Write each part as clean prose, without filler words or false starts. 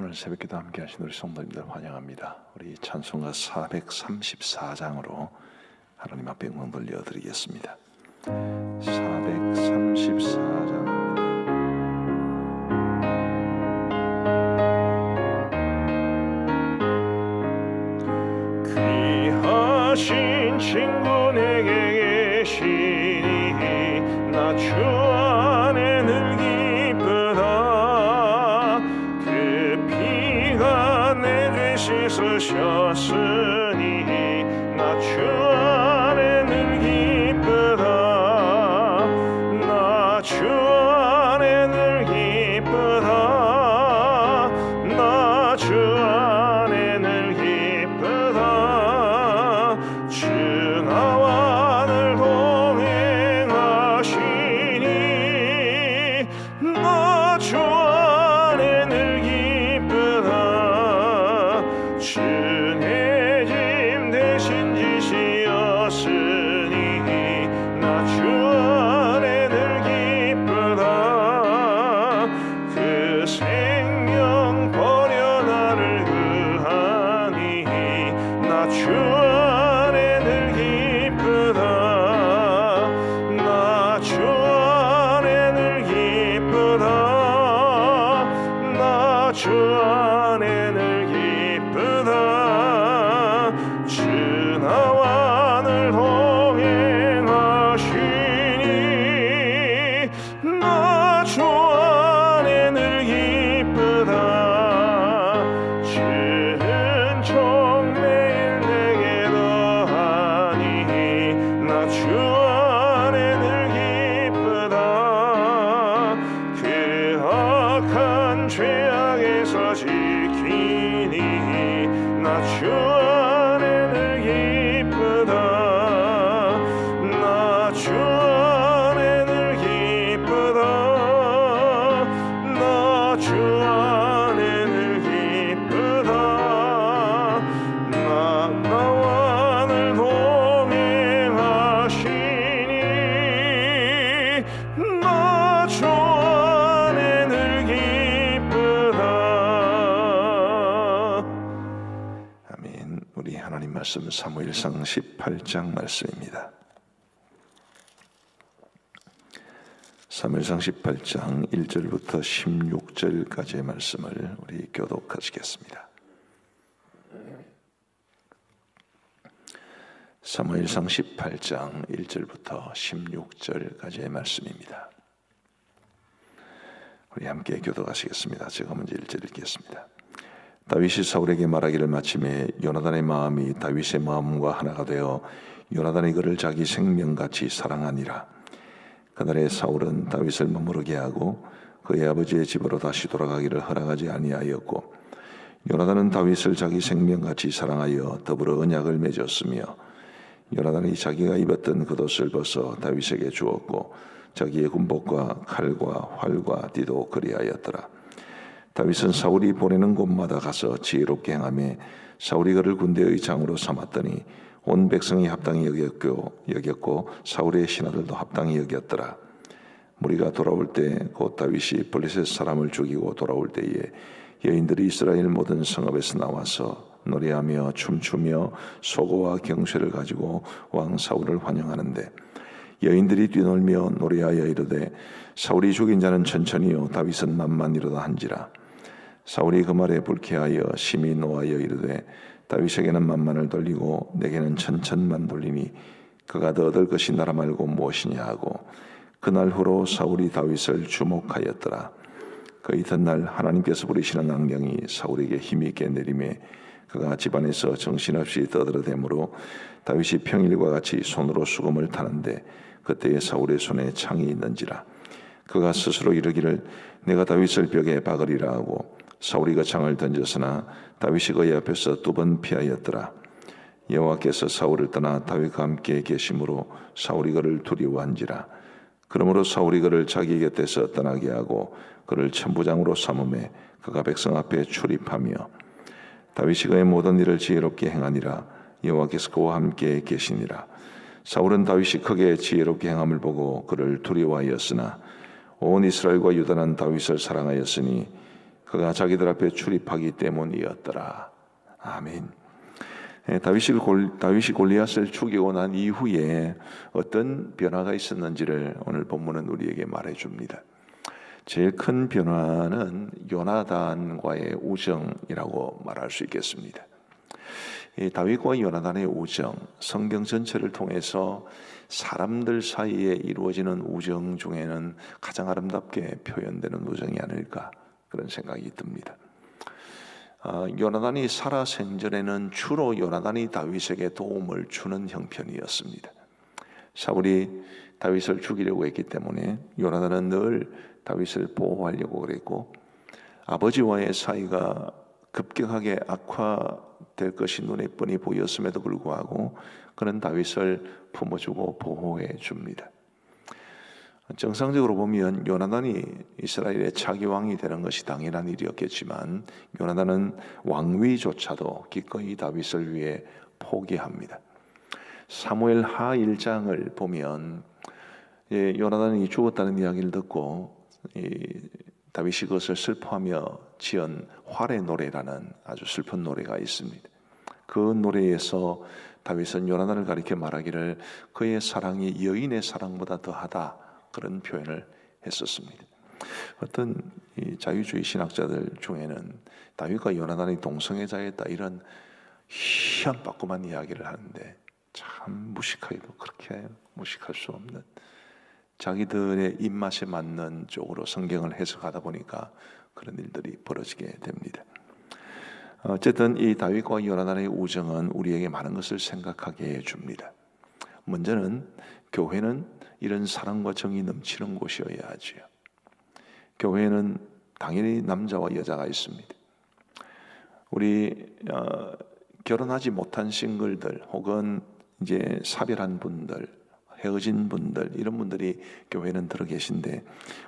오늘 새벽기도 함께 하신 우리 성도님들 환영합니다. 우리 찬송가 434장으로 하나님 앞에 영광 돌려드리겠습니다. 434장입니다. 귀하신 친구 내게 계시니 나 주 안에 늘 기쁘다. 그 피가 내 죄 씻으셨으니 나 주 안에 늘 기쁘다. 나 주 안에 늘 기쁘다. 나 주 안에 늘 기쁘다. 주 나와 늘 동행하시니 나 주 안에 늘 기쁘다. 주 내 짐 대신 지시었으니 나 주 안에 늘 기쁘다. 그 생명 버려 나를 구하니 나 주 안에 늘 기쁘다. 나 주 안에 늘 기쁘다. 나 주 안에 늘 기쁘다. 주 나와 늘 동행하시니 나 주 안에 늘 기쁘다. 주 은총 매일 내게 더하니 나 주 안에 늘 기쁘다. 그 악한 죄악에서 지키니 나 주 안에 늘 기쁘다. 나 주 안에 늘 기쁘다. 나 주 안에 늘 기쁘다. 나와 늘 동행하시니 나 주 안에 늘 기쁘다. 아멘. 우리 하나님 말씀 사무엘상 18장 말씀입니다. 사무엘상 18장 1절부터 16절까지의 말씀을 우리 교독하시겠습니다. 사무엘상 18장 1절부터 16절까지의 말씀입니다. 우리 함께 교독하시겠습니다. 제가 먼저 1절 읽겠습니다. 다윗이 사울에게 말하기를 마침에 요나단의 마음이 다윗의 마음과 하나가 되어 요나단이 그를 자기 생명같이 사랑하니라. 그날에 사울은 다윗을 머무르게 하고 그의 아버지의 집으로 다시 돌아가기를 허락하지 아니하였고 요나단은 다윗을 자기 생명같이 사랑하여 더불어 언약을 맺었으며 요나단이 자기가 입었던 겉옷을 벗어 다윗에게 주었고 자기의 군복과 칼과 활과 띠도 그리하였더라. 다윗은 사울이 보내는 곳마다 가서 지혜롭게 행하며 사울이 그를 군대의 장으로 삼았더니 온 백성이 합당히 여겼고 사울의 신하들도 합당히 여겼더라. 무리가 돌아올 때 곧 다윗이 블레셋 사람을 죽이고 돌아올 때에 여인들이 이스라엘 모든 성읍에서 나와서 노래하며 춤추며 소고와 경쇠를 가지고 왕 사울을 환영하는데 여인들이 뛰놀며 노래하여 이르되 사울이 죽인 자는 천천히요 다윗은 만만이로다 한지라. 사울이 그 말에 불쾌하여 심히 노하여 이르되 다윗에게는 만만을 돌리고 내게는 천천만 돌리니 그가 더 얻을 것이 나라 말고 무엇이냐 하고 그날 후로 사울이 다윗을 주목하였더라. 그 이튿날 하나님께서 부리시는 안경이 사울에게 힘있게 내리매 그가 집안에서 정신없이 떠들어대므로 다윗이 평일과 같이 손으로 수금을 타는데 그때에 사울의 손에 창이 있는지라. 그가 스스로 이르기를 내가 다윗을 벽에 박으리라 하고 사울이 그 창을 던졌으나 다윗이 그의 앞에서 2번 피하였더라. 여호와께서 사울을 떠나 다윗과 함께 계심으로 사울이 그를 두려워한지라. 그러므로 사울이 그를 자기 곁에서 떠나게 하고 그를 천부장으로 삼음에 그가 백성 앞에 출입하며 다윗이 그의 모든 일을 지혜롭게 행하니라. 여호와께서 그와 함께 계시니라. 사울은 다윗이 크게 지혜롭게 행함을 보고 그를 두려워하였으나 온 이스라엘과 유다는 다윗을 사랑하였으니 그가 자기들 앞에 출입하기 때문이었더라. 아멘. 다윗이 골리앗을 죽이고 난 이후에 어떤 변화가 있었는지를 오늘 본문은 우리에게 말해줍니다. 제일 큰 변화는 요나단과의 우정이라고 말할 수 있겠습니다. 다윗과 요나단의 우정, 성경 전체를 통해서 사람들 사이에 이루어지는 우정 중에는 가장 아름답게 표현되는 우정이 아닐까 그런 생각이 듭니다. 요나단이 살아 생전에는 주로 요나단이 다윗에게 도움을 주는 형편이었습니다. 사울이 다윗을 죽이려고 했기 때문에 요나단은 늘 다윗을 보호하려고 그랬고, 아버지와의 사이가 급격하게 악화될 것이 눈에 뻔히 보였음에도 불구하고 그는 다윗을 품어주고 보호해 줍니다. 정상적으로 보면 요나단이 이스라엘의 차기 왕이 되는 것이 당연한 일이었겠지만 요나단은 왕위조차도 기꺼이 다윗을 위해 포기합니다. 사무엘 하 1장을 보면 요나단이 죽었다는 이야기를 듣고 다윗이 그것을 슬퍼하며 지은 활의 노래라는 아주 슬픈 노래가 있습니다. 그 노래에서 다윗은 요나단을 가리켜 말하기를 그의 사랑이 여인의 사랑보다 더하다 그런 표현을 했었습니다. 어떤 자유주의 신학자들 중에는 다윗과 요나단이 동성애자였다 이런 희한바꾸만 이야기를 하는데 참 무식하게도 그렇게 무식할 수 없는 자기들의 입맛에 맞는 쪽으로 성경을 해석하다 보니까 그런 일들이 벌어지게 됩니다. 어쨌든 이 다윗과 요나단의 우정은 우리에게 많은 것을 생각하게 해줍니다. 먼저는 교회는 이런 사랑과 정이 넘치는 곳이어야 하지요. 교회는 당연히 남자와 여자가 있습니다. 우리 결혼하지 못한 싱글들 혹은 이제 사별한 분들, 헤어진 분들 이런 분들이 교회는 들어 계신데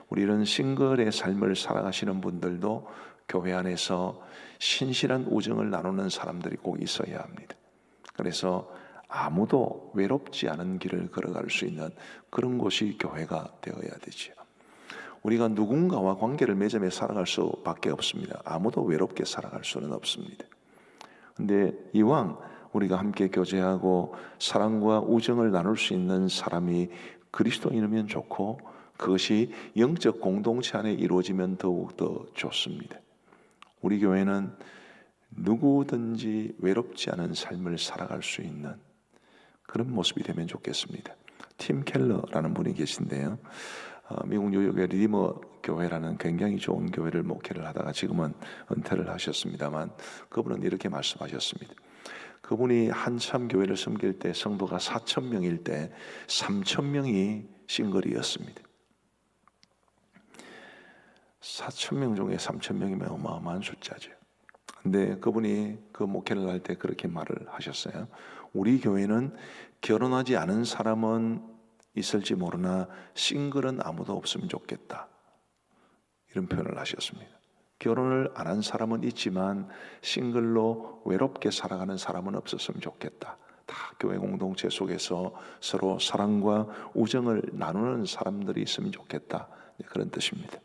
우리 이런 싱글의 삶을 살아가시는 분들도 교회 안에서 신실한 우정을 나누는 사람들이 꼭 있어야 합니다. 그래서 아무도 외롭지 않은 길을 걸어갈 수 있는 그런 곳이 교회가 되어야 되지요. 우리가 누군가와 관계를 맺으며 살아갈 수밖에 없습니다. 아무도 외롭게 살아갈 수는 없습니다. 근데 이왕 우리가 함께 교제하고 사랑과 우정을 나눌 수 있는 사람이 그리스도인이면 좋고 그것이 영적 공동체 안에 이루어지면 더욱더 좋습니다. 우리 교회는 누구든지 외롭지 않은 삶을 살아갈 수 있는 그런 모습이 되면 좋겠습니다. 팀 켈러라는 분이 계신데요. 미국 뉴욕의 리디머 교회라는 굉장히 좋은 교회를 목회를 하다가 지금은 은퇴를 하셨습니다만 그분은 이렇게 말씀하셨습니다. 그분이 한참 교회를 섬길 때 성도가 4,000명일 때 3,000명이 싱글이었습니다. 4,000명 중에 3,000명이면 어마어마한 숫자죠. 근데 그분이 그 목회를 할 때 그렇게 말을 하셨어요. 우리 교회는 결혼하지 않은 사람은 있을지 모르나 싱글은 아무도 없으면 좋겠다. 이런 표현을 하셨습니다. 결혼을 안 한 사람은 있지만 싱글로 외롭게 살아가는 사람은 없었으면 좋겠다. 다 교회 공동체 속에서 서로 사랑과 우정을 나누는 사람들이 있으면 좋겠다. 그런 뜻입니다.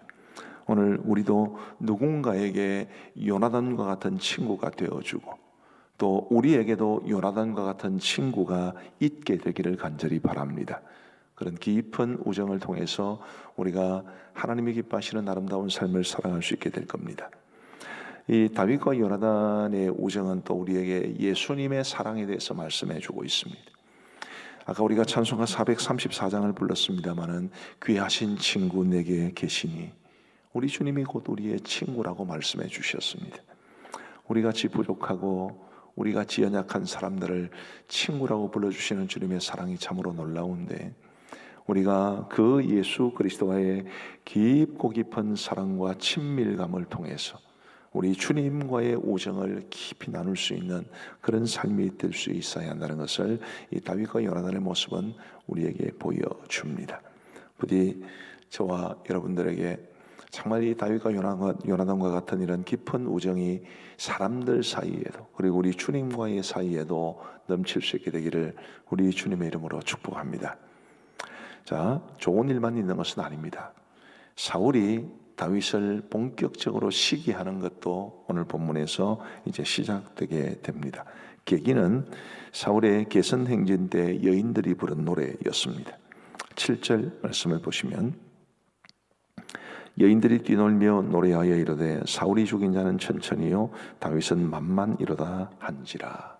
오늘 우리도 누군가에게 요나단과 같은 친구가 되어주고 또 우리에게도 요나단과 같은 친구가 있게 되기를 간절히 바랍니다. 그런 깊은 우정을 통해서 우리가 하나님이 기뻐하시는 아름다운 삶을 살아갈 수 있게 될 겁니다. 이 다윗과 요나단의 우정은 또 우리에게 예수님의 사랑에 대해서 말씀해 주고 있습니다. 아까 우리가 찬송가 434장을 불렀습니다마는 귀하신 친구 내게 계시니 우리 주님이 곧 우리의 친구라고 말씀해 주셨습니다. 우리같이 부족하고 우리같이 연약한 사람들을 친구라고 불러주시는 주님의 사랑이 참으로 놀라운데 우리가 그 예수 그리스도와의 깊고 깊은 사랑과 친밀감을 통해서 우리 주님과의 우정을 깊이 나눌 수 있는 그런 삶이 될 수 있어야 한다는 것을 이 다윗과 요나단의 모습은 우리에게 보여줍니다. 부디 저와 여러분들에게 정말 이 다윗과 요나단과 같은 이런 깊은 우정이 사람들 사이에도 그리고 우리 주님과의 사이에도 넘칠 수 있게 되기를 우리 주님의 이름으로 축복합니다. 자, 좋은 일만 있는 것은 아닙니다. 사울이 다윗을 본격적으로 시기하는 것도 오늘 본문에서 이제 시작되게 됩니다. 계기는 사울의 개선 행진 때 여인들이 부른 노래였습니다. 7절 말씀을 보시면 여인들이 뛰놀며 노래하여 이르되 사울이 죽인 자는 천천히요 다윗은 만만이로다 한지라.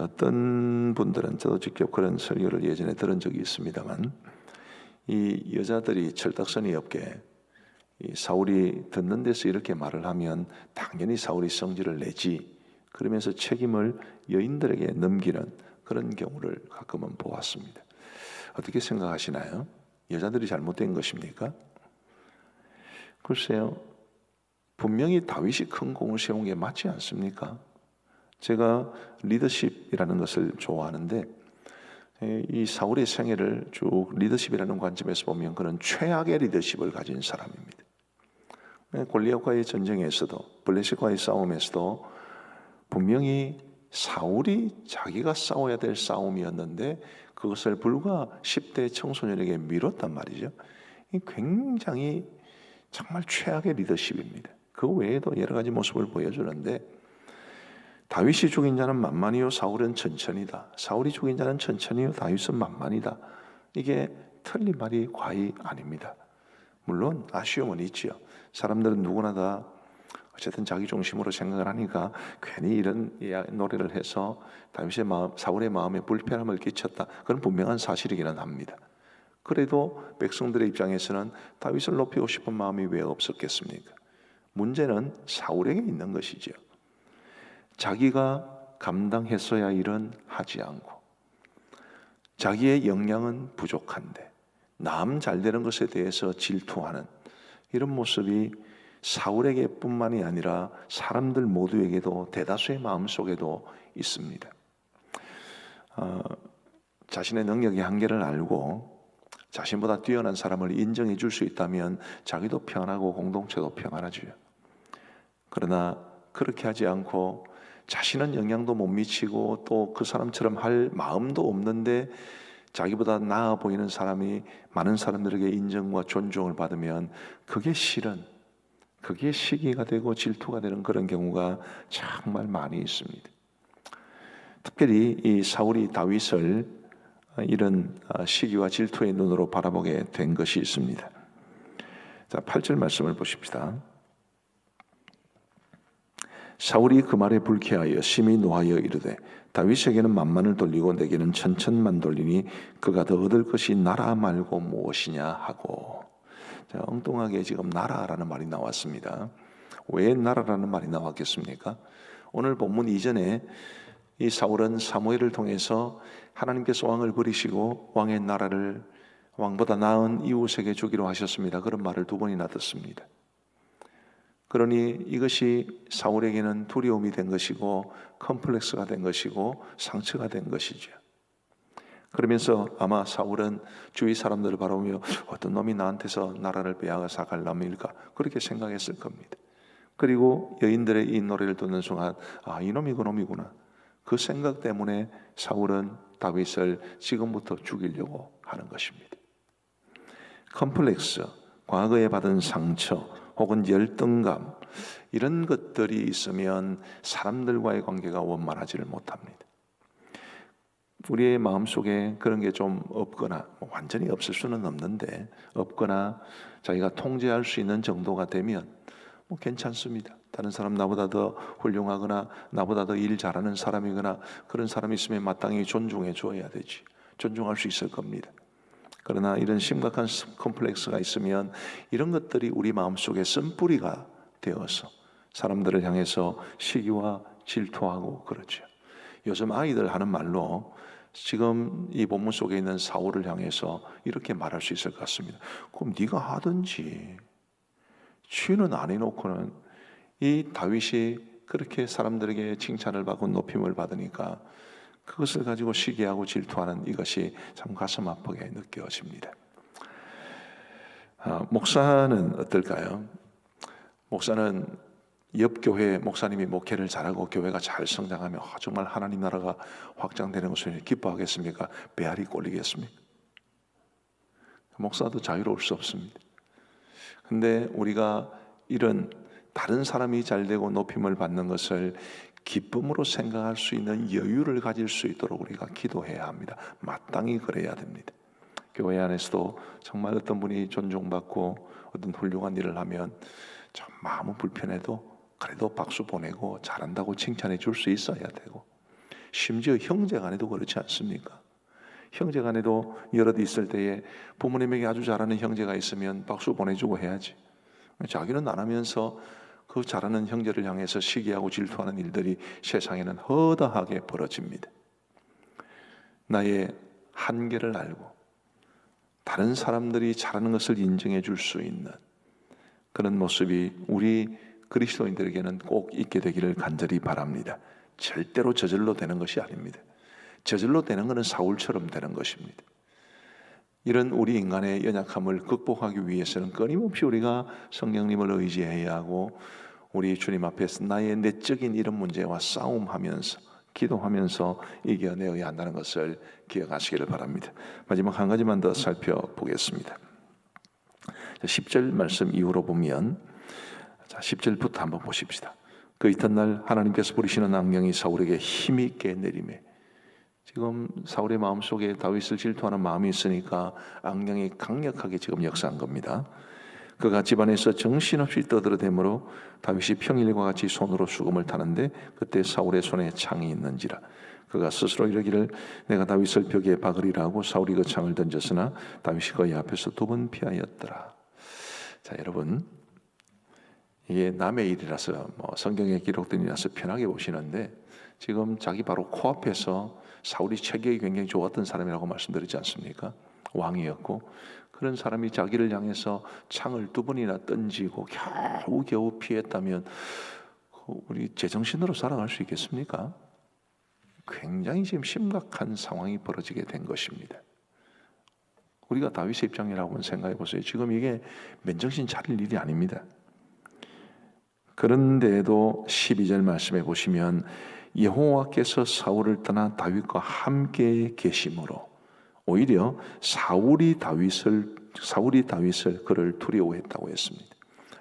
어떤 분들은 저도 직접 그런 설교를 예전에 들은 적이 있습니다만 이 여자들이 철딱서니 없게 이 사울이 듣는 데서 이렇게 말을 하면 당연히 사울이 성질을 내지 그러면서 책임을 여인들에게 넘기는 그런 경우를 가끔은 보았습니다. 어떻게 생각하시나요? 여자들이 잘못된 것입니까? 글쎄요, 분명히 다윗이 큰 공을 세운 게 맞지 않습니까? 제가 리더십이라는 것을 좋아하는데 이 사울의 생애를 쭉 리더십이라는 관점에서 보면 그는 최악의 리더십을 가진 사람입니다. 골리앗과의 전쟁에서도 블레셋과의 싸움에서도 분명히 사울이 자기가 싸워야 될 싸움이었는데 그것을 불과 10대 청소년에게 미뤘단 말이죠. 굉장히 정말 최악의 리더십입니다. 그 외에도 여러 가지 모습을 보여주는데 다윗이 죽인 자는 만만이요 사울은 천천히다. 사울이 죽인 자는 천천히요 다윗은 만만이다. 이게 틀린 말이 과히 아닙니다. 물론 아쉬움은 있지요. 사람들은 누구나 다 어쨌든 자기 중심으로 생각을 하니까 괜히 이런 노래를 해서 다윗의 마음, 사울의 마음에 불편함을 끼쳤다. 그건 분명한 사실이기는 합니다. 그래도 백성들의 입장에서는 다윗을 높이고 싶은 마음이 왜 없었겠습니까? 문제는 사울에게 있는 것이죠. 자기가 감당했어야 할 일은 하지 않고 자기의 역량은 부족한데 남 잘되는 것에 대해서 질투하는 이런 모습이 사울에게 뿐만이 아니라 사람들 모두에게도 대다수의 마음속에도 있습니다. 자신의 능력의 한계를 알고 자신보다 뛰어난 사람을 인정해 줄 수 있다면 자기도 평안하고 공동체도 평안하죠. 그러나 그렇게 하지 않고 자신은 영향도 못 미치고 또 그 사람처럼 할 마음도 없는데 자기보다 나아 보이는 사람이 많은 사람들에게 인정과 존중을 받으면 그게 실은 그게 시기가 되고 질투가 되는 그런 경우가 정말 많이 있습니다. 특별히 이 사울이 다윗을 이런 시기와 질투의 눈으로 바라보게 된 것이 있습니다. 자, 8절 말씀을 보십시다. 사울이 그 말에 불쾌하여 심히 노하여 이르되 다윗에게는 만만을 돌리고 내게는 천천만 돌리니 그가 더 얻을 것이 나라 말고 무엇이냐 하고. 자, 엉뚱하게 지금 나라라는 말이 나왔습니다. 왜 나라라는 말이 나왔겠습니까? 오늘 본문 이전에 이 사울은 사무엘을 통해서 하나님께서 왕을 버리시고 왕의 나라를 왕보다 나은 이웃에게 주기로 하셨습니다. 그런 말을 2번이나 듣습니다. 그러니 이것이 사울에게는 두려움이 된 것이고 컴플렉스가 된 것이고 상처가 된 것이죠. 그러면서 아마 사울은 주위 사람들을 바라보며 어떤 놈이 나한테서 나라를 빼앗아 갈 놈일까 그렇게 생각했을 겁니다. 그리고 여인들의 이 노래를 듣는 순간 이놈이 그놈이구나. 그 생각 때문에 사울은 다윗을 지금부터 죽이려고 하는 것입니다. 컴플렉스, 과거에 받은 상처 혹은 열등감 이런 것들이 있으면 사람들과의 관계가 원만하지를 못합니다. 우리의 마음속에 그런 게 좀 없거나 완전히 없을 수는 없는데 없거나 자기가 통제할 수 있는 정도가 되면 괜찮습니다. 다른 사람 나보다 더 훌륭하거나 나보다 더 일 잘하는 사람이거나 그런 사람이 있으면 마땅히 존중해 줘야 되지. 존중할 수 있을 겁니다. 그러나 이런 심각한 컴플렉스가 있으면 이런 것들이 우리 마음속에 쓴뿌리가 되어서 사람들을 향해서 시기와 질투하고 그렇죠. 요즘 아이들 하는 말로 지금 이 본문 속에 있는 사울을 향해서 이렇게 말할 수 있을 것 같습니다. 그럼 네가 하든지 취는 안 해놓고는 이 다윗이 그렇게 사람들에게 칭찬을 받고 높임을 받으니까 그것을 가지고 시기하고 질투하는 이것이 참 가슴 아프게 느껴집니다. 목사는 어떨까요? 목사는 옆 교회 목사님이 목회를 잘하고 교회가 잘 성장하면 정말 하나님 나라가 확장되는 것을 기뻐하겠습니까? 배알이 꼴리겠습니까? 목사도 자유로울 수 없습니다. 근데 우리가 이런 다른 사람이 잘되고 높임을 받는 것을 기쁨으로 생각할 수 있는 여유를 가질 수 있도록 우리가 기도해야 합니다. 마땅히 그래야 됩니다. 교회 안에서도 정말 어떤 분이 존중받고 어떤 훌륭한 일을 하면 좀 마음은 불편해도 그래도 박수 보내고 잘한다고 칭찬해 줄 수 있어야 되고, 심지어 형제간에도 그렇지 않습니까? 형제간에도 여럿 있을 때에 부모님에게 아주 잘하는 형제가 있으면 박수 보내주고 해야지. 자기는 안 하면서 그 잘하는 형제를 향해서 시기하고 질투하는 일들이 세상에는 허다하게 벌어집니다. 나의 한계를 알고 다른 사람들이 잘하는 것을 인정해 줄 수 있는 그런 모습이 우리 그리스도인들에게는 꼭 있게 되기를 간절히 바랍니다. 절대로 저절로 되는 것이 아닙니다. 저절로 되는 것은 사울처럼 되는 것입니다. 이런 우리 인간의 연약함을 극복하기 위해서는 끊임없이 우리가 성령님을 의지해야 하고, 우리 주님 앞에서 나의 내적인 이런 문제와 싸움하면서 기도하면서 이겨내어야 한다는 것을 기억하시기를 바랍니다. 마지막 한 가지만 더 살펴보겠습니다. 10절 말씀 이후로 보면, 10절부터 한번 보십시다. 그 이튿날 하나님께서 부리시는 악령이 사울에게 힘있게 내리매, 지금 사울의 마음속에 다윗을 질투하는 마음이 있으니까 악령이 강력하게 지금 역사한 겁니다. 그가 집안에서 정신없이 떠들어대므로 다윗이 평일과 같이 손으로 수금을 타는데 그때 사울의 손에 창이 있는지라. 그가 스스로 이르기를 내가 다윗을 벽에 박으리라 하고 사울이 그 창을 던졌으나 다윗이 그의 앞에서 2번 피하였더라. 자, 여러분, 이게 남의 일이라서 성경에 기록된 일이라서 편하게 보시는데, 지금 자기 바로 코앞에서 사울이 체격이 굉장히 좋았던 사람이라고 말씀드리지 않습니까? 왕이었고, 그런 사람이 자기를 향해서 창을 2번이나 던지고 겨우 피했다면 우리 제정신으로 살아갈 수 있겠습니까? 굉장히 지금 심각한 상황이 벌어지게 된 것입니다. 우리가 다윗의 입장이라고 한번 생각해 보세요. 지금 이게 맨정신 차릴 일이 아닙니다. 그런데도 12절 말씀해 보시면 여호와께서 사울을 떠나 다윗과 함께 계심으로, 오히려 사울이 다윗을 그를 두려워했다고 했습니다.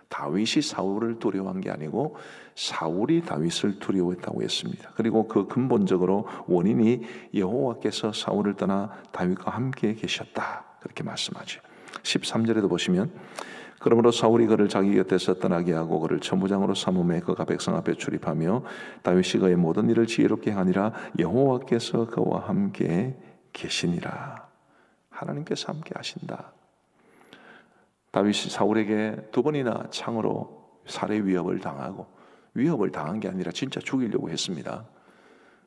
다윗이 사울을 두려워한 게 아니고 사울이 다윗을 두려워했다고 했습니다. 그리고 그 근본적으로 원인이 여호와께서 사울을 떠나 다윗과 함께 계셨다, 그렇게 말씀하죠. 13절에도 보시면 그러므로 사울이 그를 자기 곁에서 떠나게 하고 그를 천부장으로 삼음해 그가 백성 앞에 출입하며 다윗이 그의 모든 일을 지혜롭게 하니라 여호와께서 그와 함께 계시니라. 하나님께서 함께 하신다. 다윗이 사울에게 2번이나 창으로 살해 위협을 당하고, 위협을 당한 게 아니라 진짜 죽이려고 했습니다.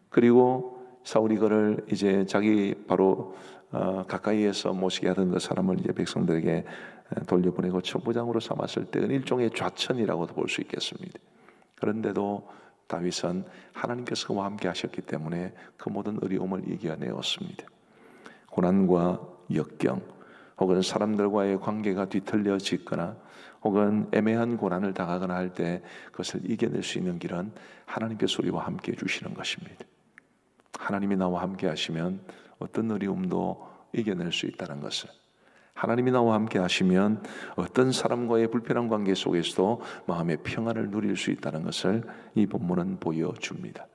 그리고 사울이 그를 이제 자기 바로 가까이에서 모시게 하던 그 사람을 이제 백성들에게 돌려보내고 천부장으로 삼았을 때는 일종의 좌천이라고도 볼 수 있겠습니다. 그런데도 다윗은 하나님께서 그와 함께 하셨기 때문에 그 모든 어려움을 이겨내었습니다. 고난과 역경 혹은 사람들과의 관계가 뒤틀려지거나 혹은 애매한 고난을 당하거나 할 때 그것을 이겨낼 수 있는 길은 하나님께서 우리와 함께 해주시는 것입니다. 하나님이 나와 함께 하시면 어떤 어려움도 이겨낼 수 있다는 것을, 하나님이 나와 함께 하시면 어떤 사람과의 불편한 관계 속에서도 마음의 평안을 누릴 수 있다는 것을 이 본문은 보여줍니다.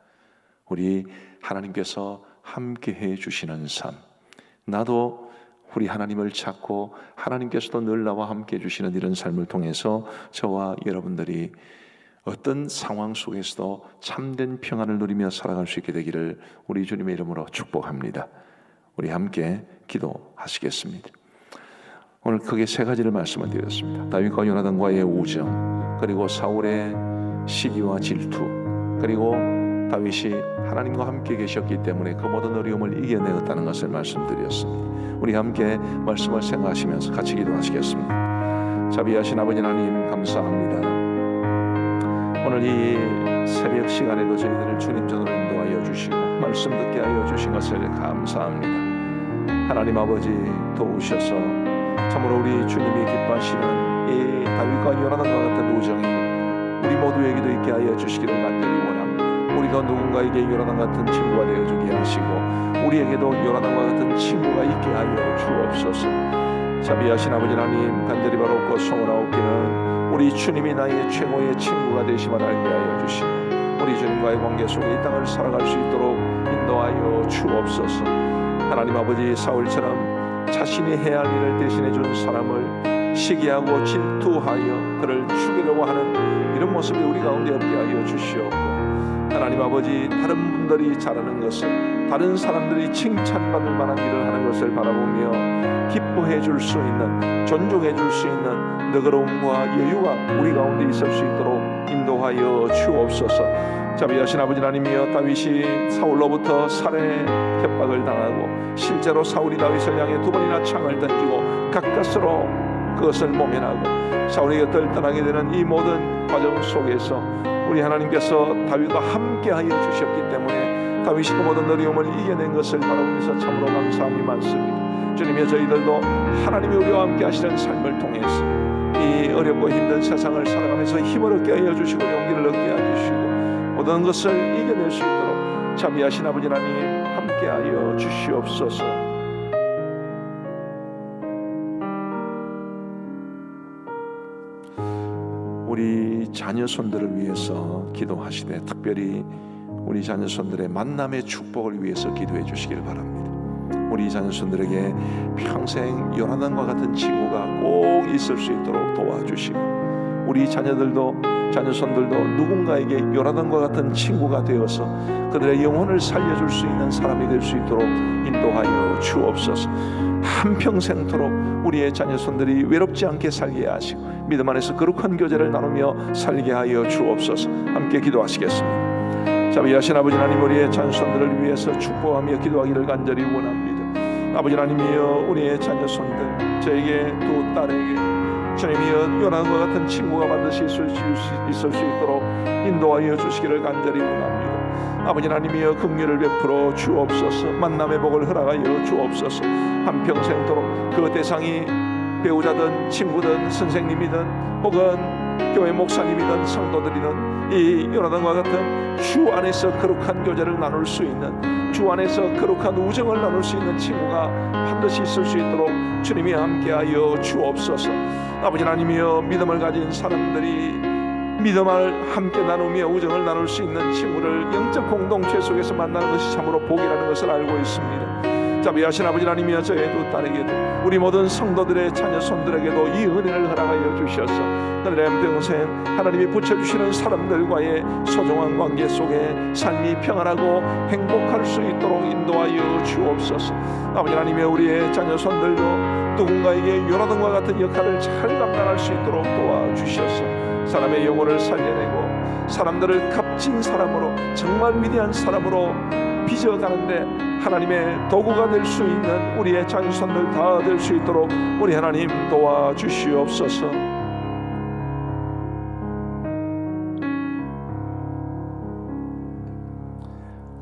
우리 하나님께서 함께 해주시는 삶, 나도 우리 하나님을 찾고 하나님께서도 늘 나와 함께 해주시는 이런 삶을 통해서 저와 여러분들이 어떤 상황 속에서도 참된 평안을 누리며 살아갈 수 있게 되기를 우리 주님의 이름으로 축복합니다. 우리 함께 기도하시겠습니다. 오늘 크게 3가지를 말씀을 드렸습니다. 다윗과 요나단과의 우정, 그리고 사울의 시기와 질투, 그리고 다윗이 하나님과 함께 계셨기 때문에 그 모든 어려움을 이겨내었다는 것을 말씀드렸습니다. 우리 함께 말씀을 생각하시면서 같이 기도하시겠습니다. 자비하신 아버지 하나님, 감사합니다. 오늘 이 새벽 시간에도 저희들을 주님 전으로 인도하여 주시고 말씀 듣게 하여 주신 것을 감사합니다. 하나님 아버지, 도우셔서 참으로 우리 주님이 기뻐하시는 이 다윗과 요나단과 같은 우정이 우리 모두에게도 있게 하여 주시기를 간절히 원합니다. 우리가 누군가에게 요나단 같은 친구가 되어주게 하시고 우리에게도 요나단과 같은 친구가 있게 하여 주옵소서. 자비하신 아버지 하나님, 간절히 바라옵고 소원하옵기는 우리 주님이 나의 최고의 친구가 되심을 알게 하여 주시고 우리 주님과의 관계 속에 이 땅을 살아갈 수 있도록 인도하여 주옵소서. 하나님 아버지, 사울처럼 자신이 해야 할 일을 대신해 준 사람을 시기하고 질투하여 그를 죽이려고 하는 이런 모습이 우리 가운데 없게 하여 주시옵고, 하나님 아버지, 다른 분들이 잘하는 것을, 다른 사람들이 칭찬받을 만한 일을 하는 것을 바라보며 기뻐해 줄 수 있는, 존중해 줄 수 있는 너그러움과 여유가 우리 가운데 있을 수 있도록 인도하여 주옵소서. 자비하신 아버지 하나님이여, 다윗이 사울로부터 살해 협박을 당하고 실제로 사울이 다윗을 향해 2번이나 창을 던지고 가까스로 그것을 모면하고 사울의 곁을 떠나게 되는 이 모든 과정 속에서 우리 하나님께서 다윗과 함께하여 주셨기 때문에 다윗이 그 모든 어려움을 이겨낸 것을 바라보면서 참으로 감사함이 많습니다. 주님이여, 저희들도 하나님이 우리와 함께 하시는 삶을 통해서 이 어렵고 힘든 세상을 살아가면서 힘을 얻게 하여 주시고 용기를 얻게 하여 주시고 모든 것을 이겨낼 수 있도록 자비하신 아버지 하나님 함께하여 주시옵소서. 우리 자녀손들을 위해서 기도하시되 특별히 우리 자녀손들의 만남의 축복을 위해서 기도해 주시길 바랍니다. 우리 자녀손들에게 평생 요나단과 같은 친구가 꼭 있을 수 있도록 도와주시고 우리 자녀손들도 누군가에게 요나단과 같은 친구가 되어서 그들의 영혼을 살려줄 수 있는 사람이 될 수 있도록 인도하여 주옵소서. 한평생토록 우리의 자녀손들이 외롭지 않게 살게 하시고 믿음 안에서 거룩한 교제를 나누며 살게 하여 주옵소서. 함께 기도하시겠습니다. 자비하신 아버지 하나님, 우리의 자녀손들을 위해서 축복하며 기도하기를 간절히 원합니다. 아버지 하나님이여, 우리의 자녀손들, 저에게 두 딸에게 주님이여 요나단과 같은 친구가 반드시 있을 수 있도록 인도하여 주시기를 간절히 원합니다. 아버지 하나님이여, 긍휼을 베풀어 주옵소서. 만남의 복을 허락하여 주옵소서. 한평생토록 그 대상이 배우자든 친구든 선생님이든 혹은 교회 목사님이든 성도들이든 이 요나단과 같은 주 안에서 거룩한 교제를 나눌 수 있는, 주 안에서 거룩한 우정을 나눌 수 있는 친구가 반드시 있을 수 있도록 주님이 함께하여 주옵소서. 아버지 하나님이여, 믿음을 가진 사람들이 믿음을 함께 나누며 우정을 나눌 수 있는 친구를 영적 공동체 속에서 만나는 것이 참으로 복이라는 것을 알고 있습니다. 자비하신 아버지 하나님이여, 저의 두 딸에게도 우리 모든 성도들의 자녀손들에게도 이 은혜를 허락하여 주셔서 그들의 평생 하나님이 붙여주시는 사람들과의 소중한 관계 속에 삶이 평안하고 행복할 수 있도록 인도하여 주옵소서. 아버지 하나님이여, 우리의 자녀손들도 누군가에게 요나단과 같은 역할을 잘 감당할 수 있도록 도와주셔서 사람의 영혼을 살려내고 사람들을 값진 사람으로, 정말 위대한 사람으로 빚어가는데 하나님의 도구가 될 수 있는 우리의 자녀손들 다 될 수 있도록 우리 하나님 도와주시옵소서.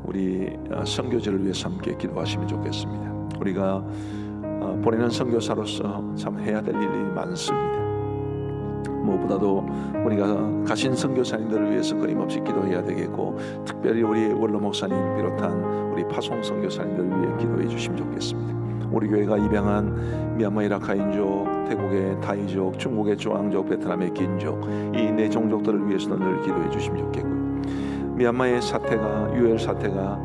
우리 선교지를 위해서 함께 기도하시면 좋겠습니다. 우리가 보내는 선교사로서 참 해야 될 일이 많습니다. 무엇보다도 우리가 가신 선교사님들을 위해서 끊임없이 기도해야 되겠고, 특별히 우리 원로 목사님 비롯한 우리 파송 선교사님들을 위해 기도해 주시면 좋겠습니다. 우리 교회가 입양한 미얀마의 라카인족, 태국의 타이족, 중국의 조항족, 베트남의 긴족, 이 네 종족들을 위해서도 늘 기도해 주시면 좋겠고요. 미얀마의 사태가, 유혈 사태가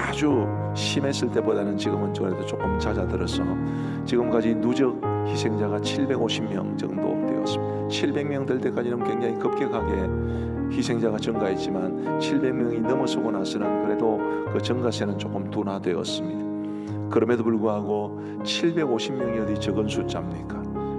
아주 심했을 때보다는 지금은 그래도 조금 잦아들어서 지금까지 누적 희생자가 750명 정도 되었습니다. 700명 될 때까지는 굉장히 급격하게 희생자가 증가했지만 700명이 넘어서고 나서는 그래도 그 증가세는 조금 둔화되었습니다. 그럼에도 불구하고 750명이 어디 적은 숫자입니까?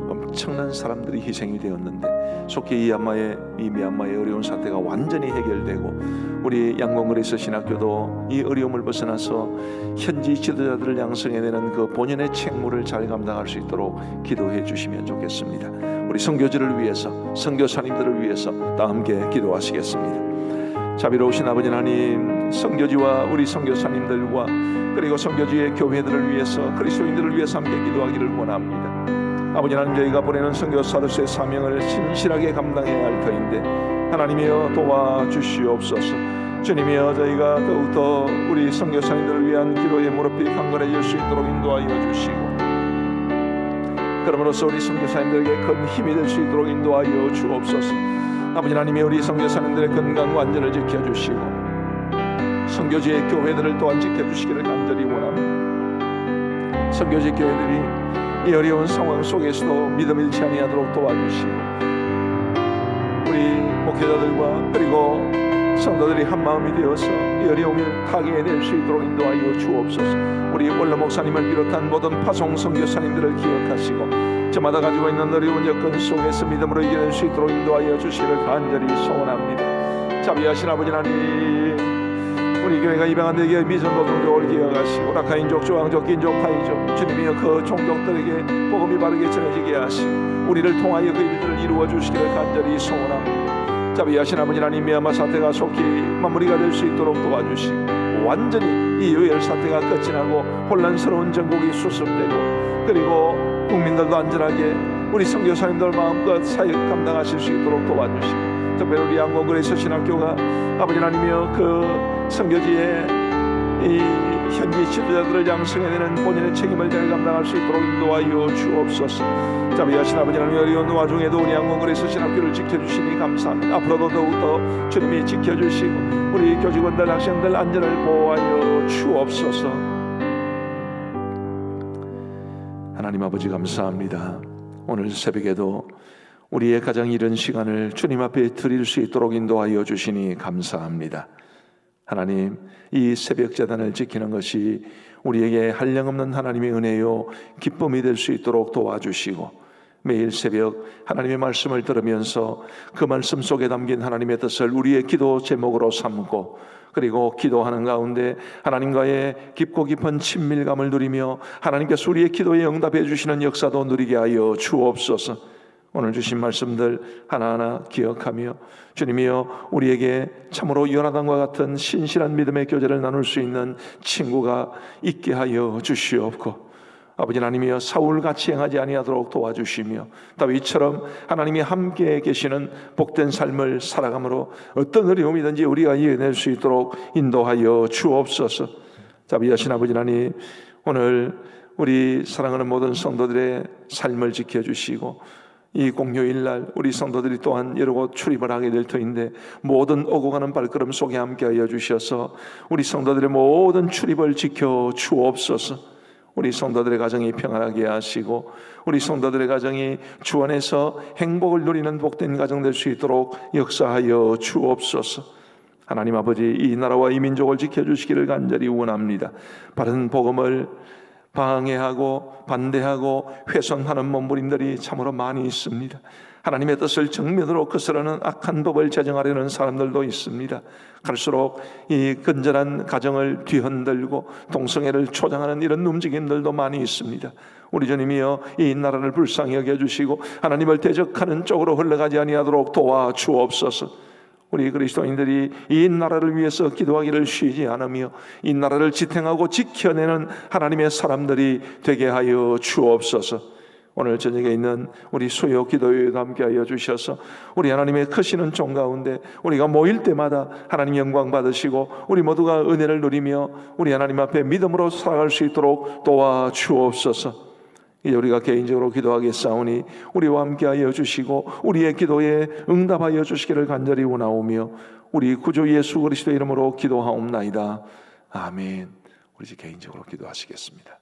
엄청난 사람들이 희생이 되었는데 속히 이 미얀마의 어려운 사태가 완전히 해결되고 우리 양곤그레이스 신학교도 이 어려움을 벗어나서 현지 지도자들을 양성해내는 그 본연의 책무를 잘 감당할 수 있도록 기도해 주시면 좋겠습니다. 우리 선교지를 위해서, 선교사님들을 위해서 다 함께 기도하시겠습니다. 자비로우신 아버지 하나님, 선교지와 우리 선교사님들과 그리고 선교지의 교회들을 위해서, 그리스도인들을 위해서 함께 기도하기를 원합니다. 아버지 하나님, 저희가 보내는 선교사로서의 사명을 신실하게 감당해야 할 터인데 하나님이여 도와주시옵소서. 주님이여, 저희가 더욱더 우리 선교사님들을 위한 기도의 무릎이 강건해질 수 있도록 인도하여 주시고 그러므로써 우리 선교사님들에게 큰 힘이 될 수 있도록 인도하여 주옵소서. 아버지 하나님이 우리 선교사님들의 건강과 안전을 지켜주시고 선교지의 교회들을 또한 지켜주시기를 간절히 원합니다. 선교지 교회들이 이 어려운 상황 속에서도 믿음 잃지 아니하도록 도와주시고 우리 목회자들과 그리고 성도들이 한마음이 되어서 이 어려움을 타개해낼 수 있도록 인도하여 주옵소서. 우리 원로 목사님을 비롯한 모든 파송 선교사님들을 기억하시고 저마다 가지고 있는 어려운 여건 속에서 믿음으로 이겨낼 수 있도록 인도하여 주시기를 간절히 소원합니다. 자비하신 아버지 하나님, 우리 교회가 이방인들에게 미전 노동족을 기억하시고 라카인족, 조항족, 긴족, 타이족 주님이여 그 종족들에게 복음이 바르게 전해지게 하시고 우리를 통하여 그 일들을 이루어 주시기를 간절히 소원합니다. 자비하신 아버지 하나님, 미얀마 사태가 속히 마무리가 될 수 있도록 도와주시고 완전히 이 유혈 사태가 끝이 나고 혼란스러운 전국이 수습되고 그리고 국민들도 안전하게 우리 선교사님들 마음껏 사역 감당하실 수 있도록 도와주시고 특별히 우리 양곤그레이스 신학교가 아버지 하나님이여 그 선교지에 이 현지 지도자들을 양성해내는 본인의 책임을 잘 감당할 수 있도록 인도하여 주옵소서. 자비하신 아버지 하나님, 어려운 와중에도 우리 양곤그레이스 신학교를 지켜주시니 감사합니다. 앞으로도 더욱더 주님이 지켜주시고 우리 교직원들 학생들 안전을 보호하여 주옵소서. 하나님 아버지 감사합니다. 오늘 새벽에도 우리의 가장 이른 시간을 주님 앞에 드릴 수 있도록 인도하여 주시니 감사합니다. 하나님, 이 새벽 제단을 지키는 것이 우리에게 한량없는 하나님의 은혜요 기쁨이 될 수 있도록 도와주시고 매일 새벽 하나님의 말씀을 들으면서 그 말씀 속에 담긴 하나님의 뜻을 우리의 기도 제목으로 삼고 그리고 기도하는 가운데 하나님과의 깊고 깊은 친밀감을 누리며 하나님께서 우리의 기도에 응답해 주시는 역사도 누리게 하여 주옵소서. 오늘 주신 말씀들 하나하나 기억하며 주님이여 우리에게 참으로 요나단과 같은 신실한 믿음의 교제를 나눌 수 있는 친구가 있게 하여 주시옵고 아버지 하나님이여 사울같이 행하지 아니하도록 도와주시며 다윗처럼 하나님이 함께 계시는 복된 삶을 살아감으로 어떤 어려움이든지 우리가 이겨낼 수 있도록 인도하여 주옵소서. 자비하신 아버지 하나님, 오늘 우리 사랑하는 모든 성도들의 삶을 지켜주시고 이 공휴일날 우리 성도들이 또한 여러 곳 출입을 하게 될 터인데 모든 오고 가는 발걸음 속에 함께하여 주셔서 우리 성도들의 모든 출입을 지켜 주옵소서. 우리 성도들의 가정이 평안하게 하시고 우리 성도들의 가정이 주 안에서 행복을 누리는 복된 가정 될 수 있도록 역사하여 주옵소서. 하나님 아버지, 이 나라와 이 민족을 지켜주시기를 간절히 원합니다. 바른 복음을 방해하고 반대하고 훼손하는 몸부림들이 참으로 많이 있습니다. 하나님의 뜻을 정면으로 거스르는 악한 법을 제정하려는 사람들도 있습니다. 갈수록 이 건전한 가정을 뒤흔들고 동성애를 초장하는 이런 움직임들도 많이 있습니다. 우리 주님이여 이 나라를 불쌍히 여겨주시고 하나님을 대적하는 쪽으로 흘러가지 아니하도록 도와주옵소서. 우리 그리스도인들이 이 나라를 위해서 기도하기를 쉬지 않으며 이 나라를 지탱하고 지켜내는 하나님의 사람들이 되게 하여 주옵소서. 오늘 저녁에 있는 우리 수요 기도회에도 함께하여 주셔서 우리 하나님의 크시는 종 가운데 우리가 모일 때마다 하나님 영광 받으시고 우리 모두가 은혜를 누리며 우리 하나님 앞에 믿음으로 살아갈 수 있도록 도와주옵소서. 이제 우리가 개인적으로 기도하겠사오니 우리와 함께하여 주시고 우리의 기도에 응답하여 주시기를 간절히 원하오며 우리 구주 예수 그리스도의 이름으로 기도하옵나이다. 아멘. 우리 이제 개인적으로 기도하시겠습니다.